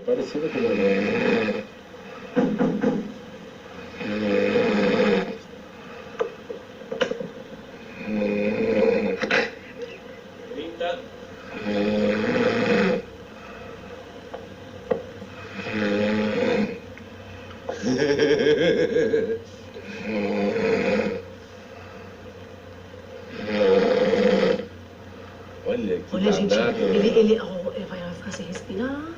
Parecida com a Olha, gente, ele vai fazer respirar.